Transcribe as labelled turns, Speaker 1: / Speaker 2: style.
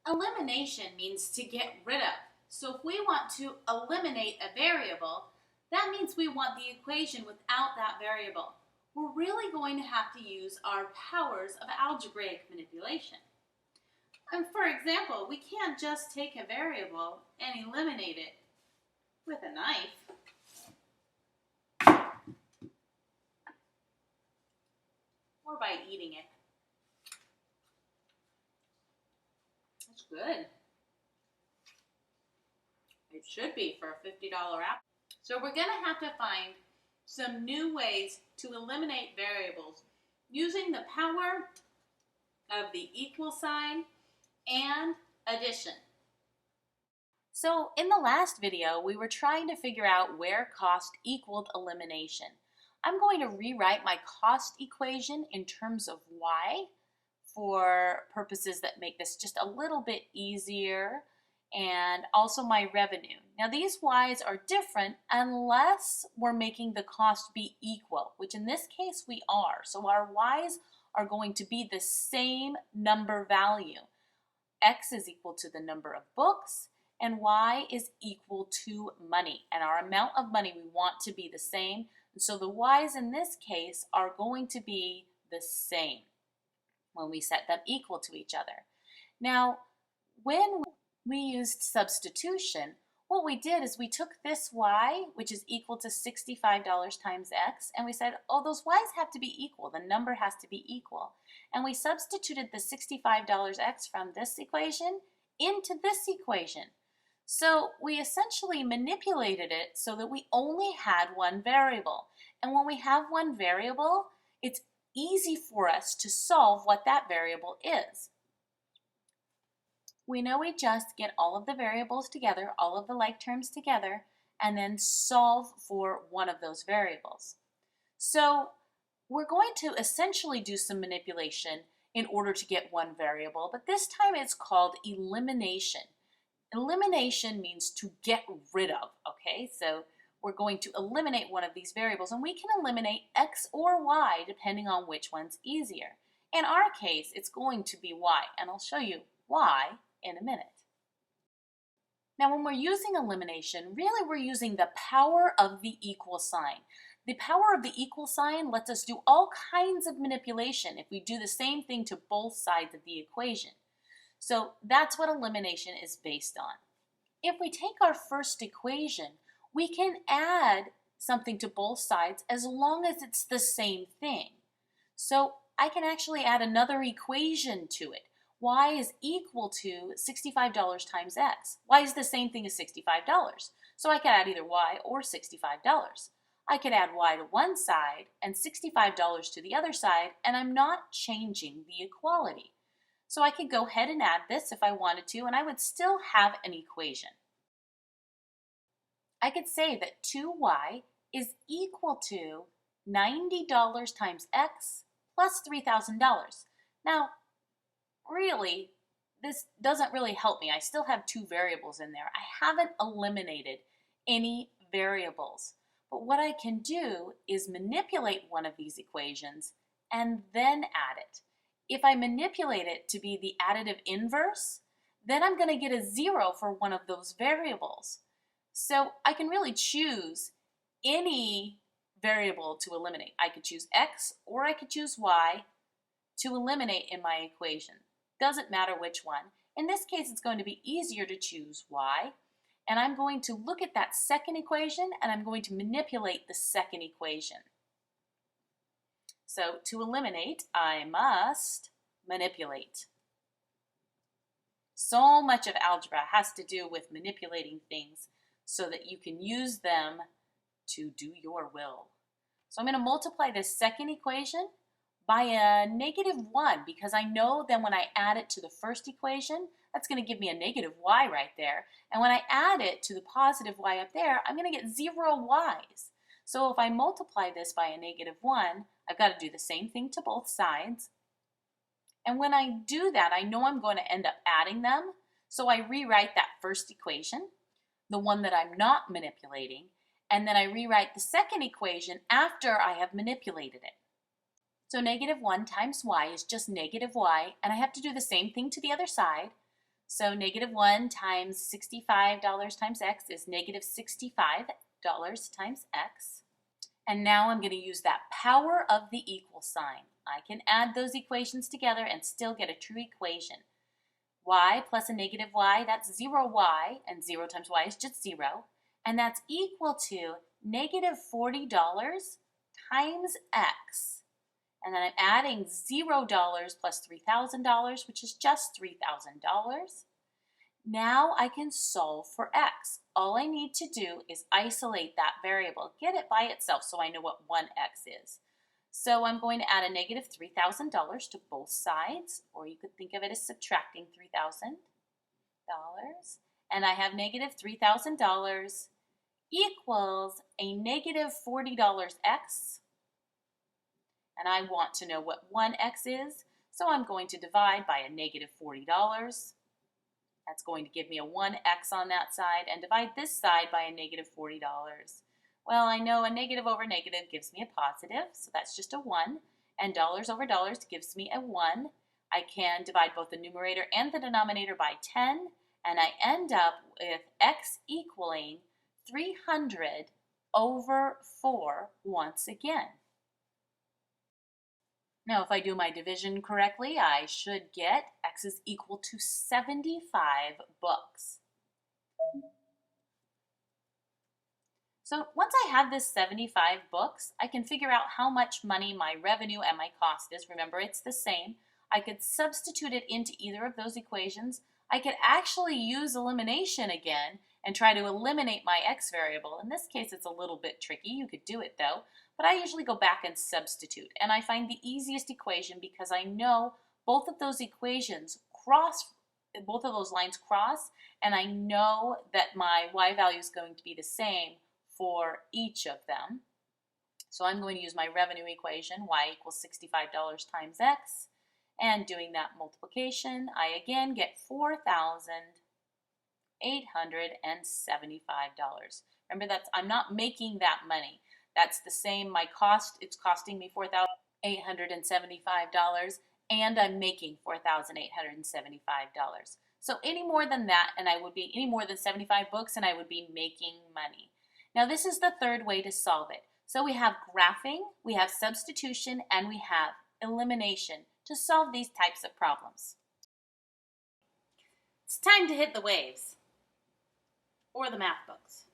Speaker 1: Elimination means to get rid of. So if we want to eliminate a variable, that means we want the equation without that variable. We're really going to have to use our powers of algebraic manipulation. And for example, we can't just take a variable and eliminate it with a knife. Or by eating it. That's good. It should be for a $50 apple. So we're going to have to find some new ways to eliminate variables using the power of the equal sign and addition. So in the last video, we were trying to figure out where cost equaled elimination. I'm going to rewrite my cost equation in terms of y for purposes that make this just a little bit easier, and also my revenue. Now these y's are different unless we're making the cost be equal, which in this case we are. So our y's are going to be the same number value. X is equal to the number of books, and y is equal to money. And our amount of money we want to be the same. And so the y's in this case are going to be the same when we set them equal to each other. Now, when we used substitution, what we did is we took this y, which is equal to $65 times x, and we said, oh, those y's have to be equal. The number has to be equal. And we substituted the $65 x from this equation into this equation. So we essentially manipulated it so that we only had one variable. And when we have one variable, it's easy for us to solve what that variable is. We know we just get all of the variables together, all of the like terms together, and then solve for one of those variables. So we're going to essentially do some manipulation in order to get one variable, but this time it's called elimination. Elimination means to get rid of, okay? So we're going to eliminate one of these variables, and we can eliminate x or y depending on which one's easier. In our case, it's going to be y, and I'll show you why in a minute. Now, when we're using elimination, really we're using the power of the equal sign. The power of the equal sign lets us do all kinds of manipulation if we do the same thing to both sides of the equation. So that's what elimination is based on. If we take our first equation, we can add something to both sides as long as it's the same thing. So I can actually add another equation to it. Y is equal to $65 times x. Y is the same thing as $65. So I could add either y or $65. I could add y to one side and $65 to the other side, and I'm not changing the equality. So I could go ahead and add this if I wanted to, and I would still have an equation. I could say that 2y is equal to $90 times x plus $3,000. Now, really, this doesn't really help me. I still have two variables in there. I haven't eliminated any variables. But what I can do is manipulate one of these equations and then add it. If I manipulate it to be the additive inverse, then I'm going to get a 0 for one of those variables. So I can really choose any variable to eliminate. I could choose x or I could choose y to eliminate in my equation. Doesn't matter which one. In this case, it's going to be easier to choose y. And I'm going to look at that second equation and I'm going to manipulate the second equation. So to eliminate, I must manipulate. So much of algebra has to do with manipulating things so that you can use them to do your will. So I'm going to multiply this second equation by a -1 because I know then when I add it to the first equation, that's going to give me a -y right there. And when I add it to the positive y up there, I'm going to get 0 y's. So if I multiply this by a -1, I've got to do the same thing to both sides. And when I do that, I know I'm going to end up adding them. So I rewrite that first equation, the one that I'm not manipulating, and then I rewrite the second equation after I have manipulated it. So -1 times y is just -y, and I have to do the same thing to the other side.
Speaker 2: So negative 1 times $65 times x is negative $65 times x. And now I'm going to use that power of the equal sign. I can add those equations together and still get a true equation. Y plus a negative y, that's 0y, and 0 times y is just 0. And that's equal to negative $40 times x. And then I'm adding $0 plus $3,000, which is just $3,000. Now I can solve for x. All I need to do is isolate that variable, get it by itself so I know what 1x is. So I'm going to add a negative $3,000 to both sides, or you could think of it as subtracting $3,000. And I have negative $3,000 equals a negative $40x. And I want to know what 1x is, so I'm going to divide by a negative $40. That's going to give me a 1x on that side, and divide this side by a negative $40. Well, I know a negative over negative gives me a positive, so that's just a 1. And dollars over dollars gives me a 1. I can divide both the numerator and the denominator by 10, and I end up with x equaling 300 over 4 once again. Now, if I do my division correctly, I should get x is equal to 75 books. So once I have this 75 books, I can figure out how much money my revenue and my cost is. Remember, it's the same. I could substitute it into either of those equations. I could actually use elimination again and try to eliminate my x variable. In this case, it's a little bit tricky. You could do it though. But I usually go back and substitute. And I find the easiest equation because I know both of those equations both of those lines cross, and I know that my y value is going to be the same for each of them. So I'm going to use my revenue equation, y equals $65 times x, and doing that multiplication, I again get $4,875. Remember, I'm not making that money. That's the same, my cost, it's costing me $4,875, and I'm making $4,875. So any more than that, and I would be any more than 75 books, and I would be making money. Now this is the third way to solve it. So we have graphing, we have substitution, and we have elimination to solve these types of problems.
Speaker 1: It's time to hit the waves, or the math books.